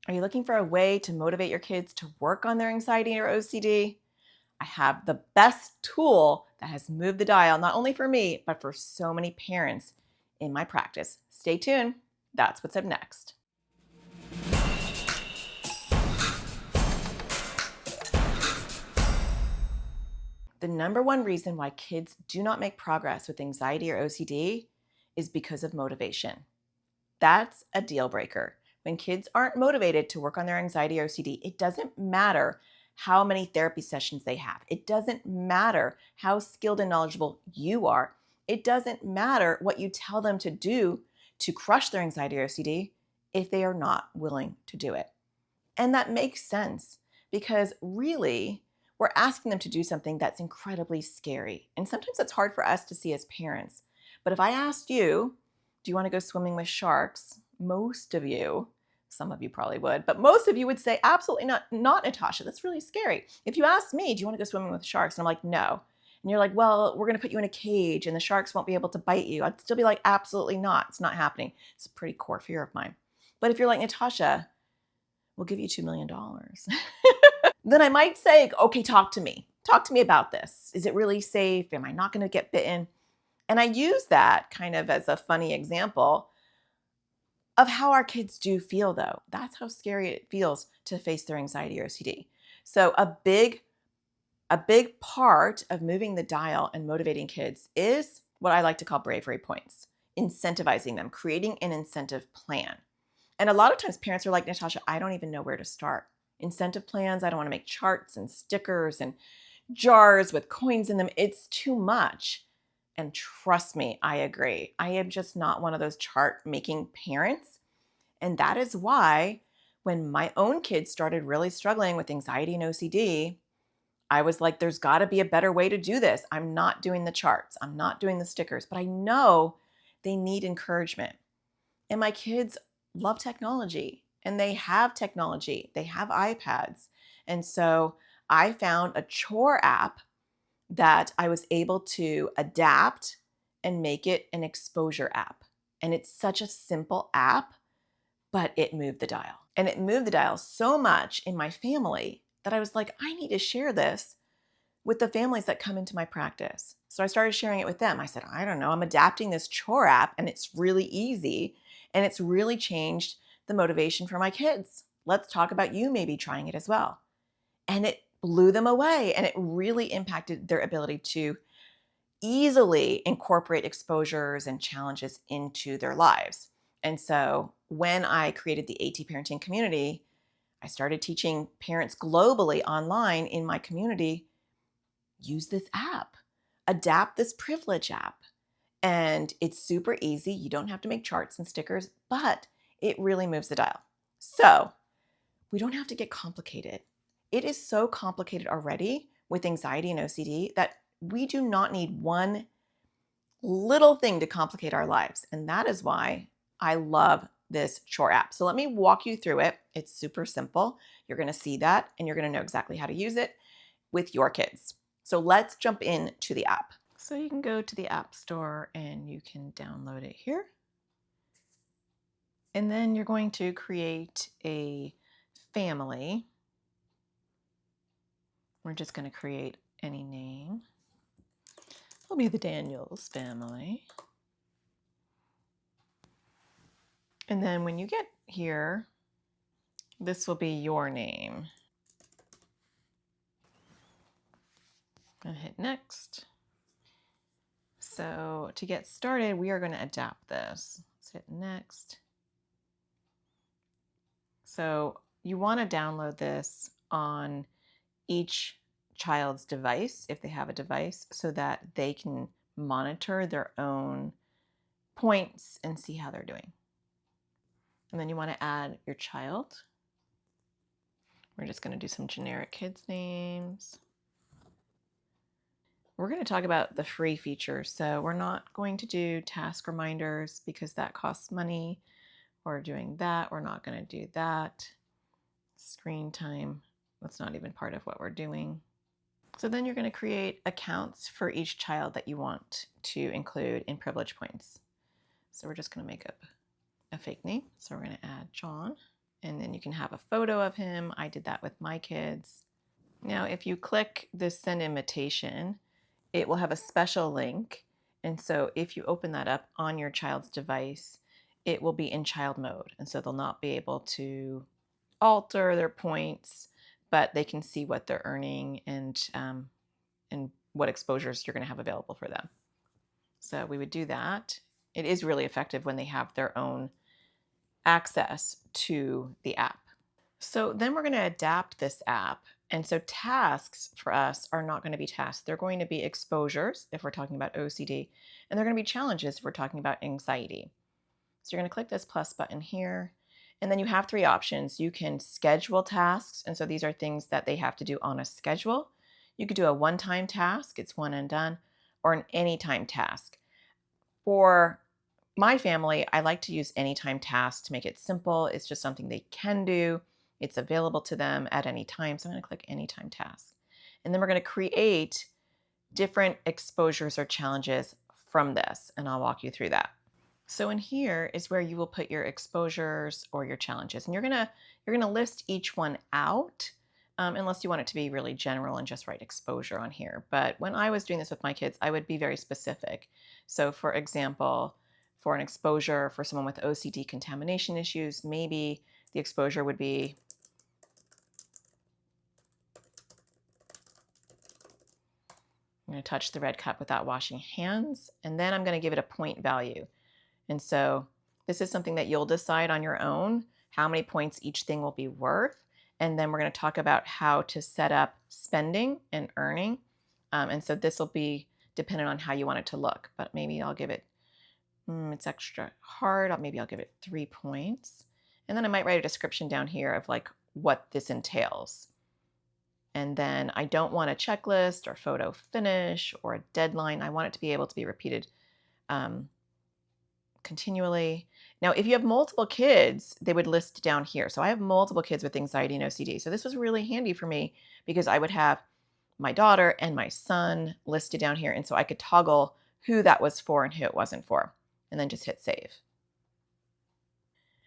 Are you looking for a way to motivate your kids to work on their anxiety or OCD? I have the best tool that has moved the dial, not only for me, but for so many parents in my practice. Stay tuned. That's what's up next. The number one reason why kids do not make progress with anxiety or OCD is because of motivation. That's a deal breaker. When kids aren't motivated to work on their anxiety or OCD, it doesn't matter how many therapy sessions they have. It doesn't matter how skilled and knowledgeable you are. It doesn't matter what you tell them to do to crush their anxiety or OCD if they are not willing to do it. And that makes sense because really, we're asking them to do something that's incredibly scary. And sometimes it's hard for us to see as parents. But if I asked you, do you want to go swimming with sharks? Most of you, some of you probably would, but most of you would say, absolutely not Natasha. That's really scary. If you asked me, do you want to go swimming with sharks? And I'm like, no. And you're like, well, we're going to put you in a cage and the sharks won't be able to bite you. I'd still be like, absolutely not. It's not happening. It's a pretty core fear of mine. But if you're like, Natasha, we'll give you $2 million. Then I might say, okay, talk to me. Talk to me about this. Is it really safe? Am I not going to get bitten? And I use that kind of as a funny example of how our kids do feel, though. That's how scary it feels to face their anxiety or OCD. So a big part of moving the dial and motivating kids is what I like to call bravery points, incentivizing them, creating an incentive plan. And a lot of times parents are like, Natasha, I don't even know where to start. Incentive plans, I don't want to make charts and stickers and jars with coins in them. It's too much. And trust me, I agree. I am just not one of those chart making parents. And that is why when my own kids started really struggling with anxiety and OCD, I was like, there's got to be a better way to do this. I'm not doing the charts. I'm not doing the stickers, but I know they need encouragement. And my kids love technology and they have technology. They have iPads. And so I found a chore app that I was able to adapt and make it an exposure app. And it's such a simple app, but it moved the dial. And it moved the dial so much in my family that I was like, I need to share this with the families that come into my practice. So I started sharing it with them. I said, I don't know, I'm adapting this chore app and it's really easy and it's really changed the motivation for my kids. Let's talk about you maybe trying it as well. And it blew them away and it really impacted their ability to easily incorporate exposures and challenges into their lives. And so when I created the AT parenting community, I started teaching parents globally online in my community, use this app, adapt this privilege app. And it's super easy. You don't have to make charts and stickers, but it really moves the dial. So we don't have to get complicated. It is so complicated already with anxiety and OCD that we do not need one little thing to complicate our lives. And that is why I love this chore app. So let me walk you through it. It's super simple. You're going to see that and you're going to know exactly how to use it with your kids. So let's jump into the app. So you can go to the App Store and you can download it here. And then you're going to create a family. We're just going to create any name. It'll be the Daniels family. And then when you get here, this will be your name. And hit next. So to get started, we are going to adapt this. Let's hit next. So you want to download this on each child's device, if they have a device, so that they can monitor their own points and see how they're doing. And then you want to add your child. We're just going to do some generic kids' names. We're going to talk about the free features. So we're not going to do task reminders because that costs money. Or doing that, we're not going to do that. Screen time, that's not even part of what we're doing. So then you're going to create accounts for each child that you want to include in privilege points. So we're just going to make up a fake name. So we're going to add John. And then you can have a photo of him. I did that with my kids. Now, if you click this send invitation, it will have a special link. And so if you open that up on your child's device, it will be in child mode. And so they'll not be able to alter their points, but they can see what they're earning and what exposures you're going to have available for them. So we would do that. It is really effective when they have their own access to the app. So then we're going to adapt this app. And so tasks for us are not going to be tasks. They're going to be exposures if we're talking about OCD, and they're going to be challenges if we're talking about anxiety. So you're going to click this plus button here. And then you have three options. You can schedule tasks. And so these are things that they have to do on a schedule. You could do a one-time task, it's one and done, or an anytime task. For my family, I like to use anytime tasks to make it simple. It's just something they can do. It's available to them at any time. So I'm going to click anytime task. And then we're going to create different exposures or challenges from this. And I'll walk you through that. So in here is where you will put your exposures or your challenges. And you're gonna list each one out, unless you want it to be really general and just write exposure on here. But when I was doing this with my kids, I would be very specific. So for example, for an exposure for someone with OCD contamination issues, maybe the exposure would be I'm going to touch the red cup without washing hands, and then I'm going to give it a point value. And so this is something that you'll decide on your own, how many points each thing will be worth. And then we're going to talk about how to set up spending and earning. And so this will be dependent on how you want it to look, but maybe I'll give it, it's extra hard. Maybe I'll give it 3 points. And then I might write a description down here of like what this entails. And then I don't want a checklist or photo finish or a deadline. I want it to be able to be repeated continually. Now, if you have multiple kids, they would list down here. So I have multiple kids with anxiety and OCD. So this was really handy for me because I would have my daughter and my son listed down here. And so I could toggle who that was for and who it wasn't for, and then just hit save.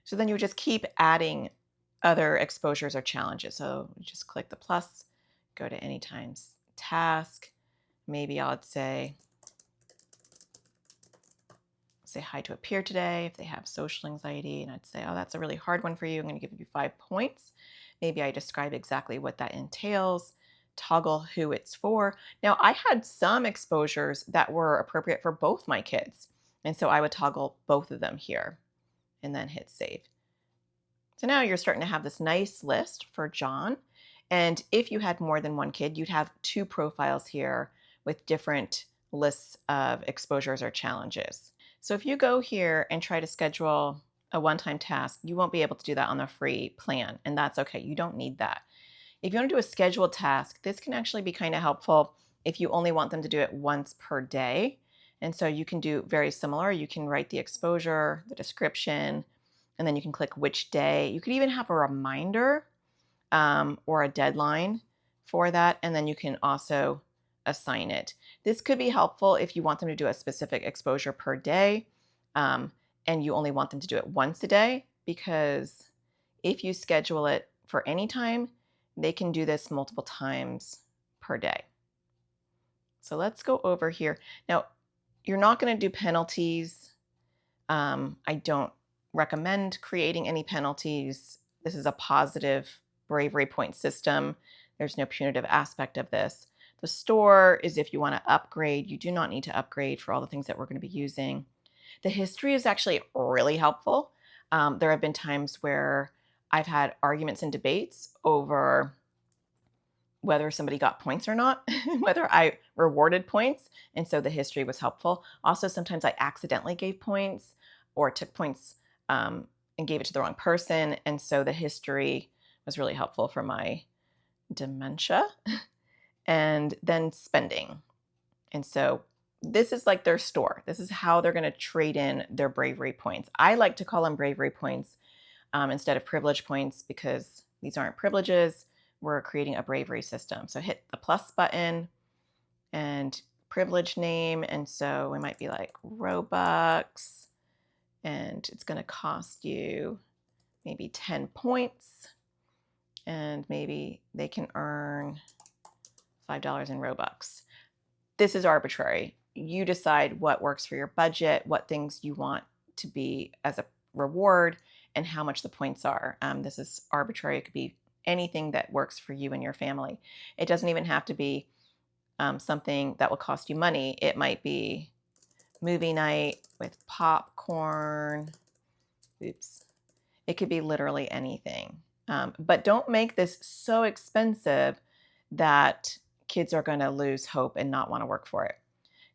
So then you would just keep adding other exposures or challenges. So just click the plus, go to anytime task. Maybe I'd say hi to a peer today if they have social anxiety, and I'd say, oh, that's a really hard one for you. I'm going to give you 5 points. Maybe I describe exactly what that entails, toggle who it's for. Now, I had some exposures that were appropriate for both my kids, and so I would toggle both of them here and then hit save. So now you're starting to have this nice list for John. And if you had more than one kid, you'd have 2 profiles here with different lists of exposures or challenges. So if you go here and try to schedule a one-time task, you won't be able to do that on the free plan, and that's okay. You don't need that. If you want to do a scheduled task, this can actually be kind of helpful if you only want them to do it once per day. And so you can do very similar. You can write the exposure, the description, and then you can click which day. You could even have a reminder or a deadline for that, and then you can also assign it. This could be helpful if you want them to do a specific exposure per day, and you only want them to do it once a day, because if you schedule it for any time, they can do this multiple times per day. So let's go over here. Now, you're not going to do penalties. I don't recommend creating any penalties. This is a positive bravery point system. There's no punitive aspect of this. The store is if you want to upgrade. You do not need to upgrade for all the things that we're going to be using. The history is actually really helpful. There have been times where I've had arguments and debates over whether somebody got points or not, whether I rewarded points. And so the history was helpful. Also, sometimes I accidentally gave points or took points and gave it to the wrong person. And so the history was really helpful for my dementia. And then spending. And so this is like their store. This is how they're going to trade in their bravery points. I like to call them bravery points instead of privilege points, because these aren't privileges. We're creating a bravery system. So hit the plus button and privilege name. And so we might be like Robux, and it's going to cost you maybe 10 points, and maybe they can earn $5 in Robux. This is arbitrary. You decide what works for your budget, what things you want to be as a reward, and how much the points are. This is arbitrary. It could be anything that works for you and your family. It doesn't even have to be something that will cost you money. It might be movie night with popcorn. Oops. It could be literally anything. But don't make this so expensive that kids are going to lose hope and not want to work for it.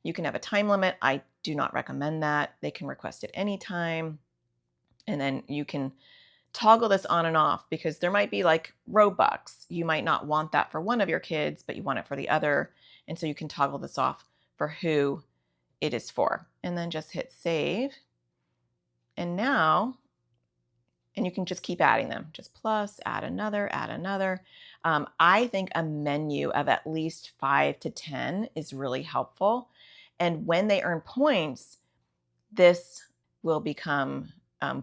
You can have a time limit. I do not recommend that. They can request it anytime. And then you can toggle this on and off, because there might be like Robux. You might not want that for one of your kids, but you want it for the other. And so you can toggle this off for who it is for. And then just hit save. And now, and you can just keep adding them. Just plus, add another, add another. I think a menu of at least 5 to 10 is really helpful. And when they earn points, this will become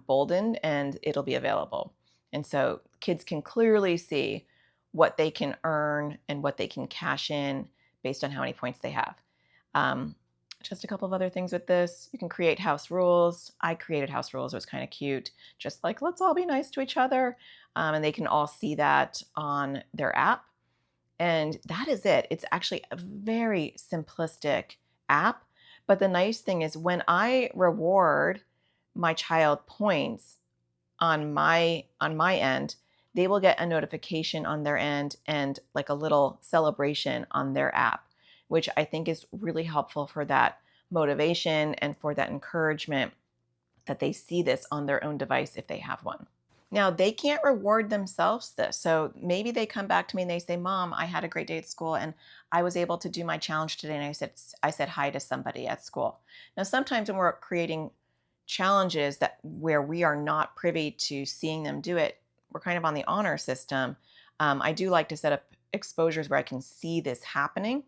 boldened and it'll be available. And so kids can clearly see what they can earn and what they can cash in based on how many points they have. Just a couple of other things with this. You can create house rules. I created house rules. It was kind of cute. Just like, let's all be nice to each other. And they can all see that on their app. And that is it. It's actually a very simplistic app. But the nice thing is when I reward my child points on my end, they will get a notification on their end and like a little celebration on their app, which I think is really helpful for that motivation and for that encouragement that they see this on their own device if they have one. Now, they can't reward themselves this. So maybe they come back to me and they say, Mom, I had a great day at school and I was able to do my challenge today. And I said hi to somebody at school. Now, sometimes when we're creating challenges where we are not privy to seeing them do it, we're kind of on the honor system. I do like to set up exposures where I can see this happening.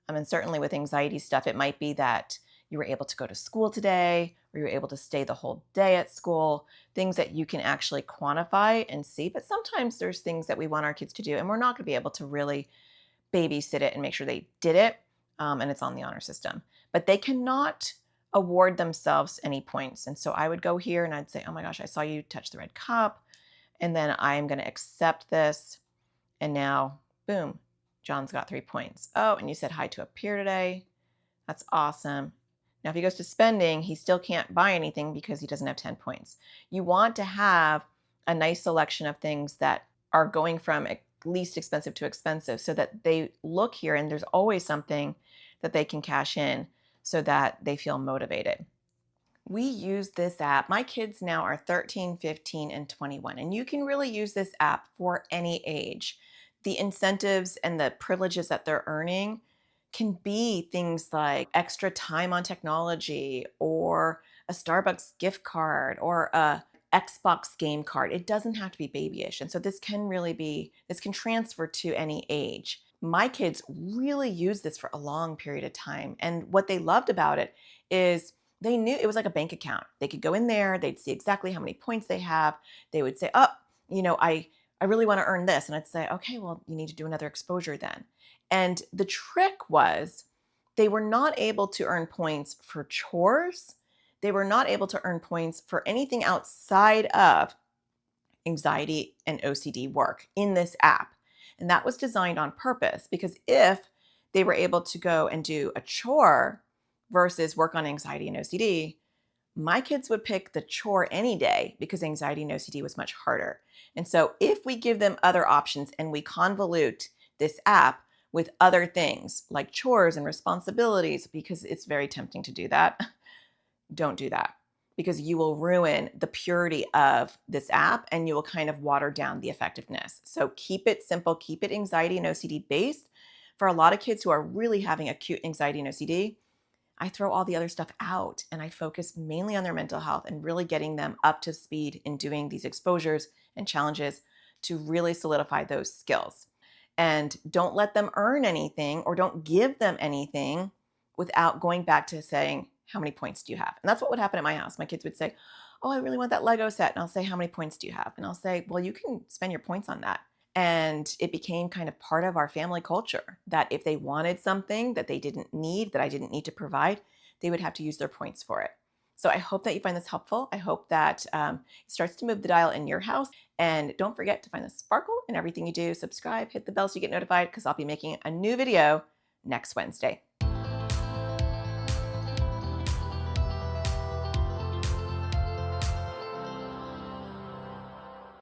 And certainly with anxiety stuff, it might be that you were able to go to school today, or you were able to stay the whole day at school, things that you can actually quantify and see. But sometimes there's things that we want our kids to do, and we're not going to be able to really babysit it and make sure they did it, and it's on the honor system. But they cannot award themselves any points. And so I would go here and I'd say, oh my gosh, I saw you touch the red cup. And then I'm going to accept this. And now, boom, John's got 3 points. Oh, and you said hi to a peer today. That's awesome. Now, if he goes to spending, he still can't buy anything because he doesn't have 10 points. You want to have a nice selection of things that are going from least expensive to expensive so that they look here and there's always something that they can cash in so that they feel motivated. We use this app. My kids now are 13, 15, and 21, and you can really use this app for any age. The incentives and the privileges that they're earning can be things like extra time on technology or a Starbucks gift card or a Xbox game card. It doesn't have to be babyish. And so this can transfer to any age. My kids really used this for a long period of time. And what they loved about it is they knew it was like a bank account. They could go in there, they'd see exactly how many points they have. They would say, oh, I really want to earn this. And I'd say, okay, well, you need to do another exposure then. And the trick was they were not able to earn points for chores. They were not able to earn points for anything outside of anxiety and OCD work in this app. And that was designed on purpose because if they were able to go and do a chore versus work on anxiety and OCD, my kids would pick the chore any day because anxiety and OCD was much harder. And so if we give them other options and we convolute this app with other things like chores and responsibilities, because it's very tempting to do that, don't do that, because you will ruin the purity of this app and you will kind of water down the effectiveness. So keep it simple, keep it anxiety and OCD based. For a lot of kids who are really having acute anxiety and OCD, I throw all the other stuff out and I focus mainly on their mental health and really getting them up to speed in doing these exposures and challenges to really solidify those skills. And don't let them earn anything or don't give them anything without going back to saying, how many points do you have? And that's what would happen at my house. My kids would say, oh, I really want that Lego set. And I'll say, how many points do you have? And I'll say, well, you can spend your points on that. And it became kind of part of our family culture that if they wanted something that they didn't need, that I didn't need to provide, they would have to use their points for it. So I hope that you find this helpful. I hope that it starts to move the dial in your house. And don't forget to find the sparkle in everything you do. Subscribe, hit the bell so you get notified because I'll be making a new video next Wednesday.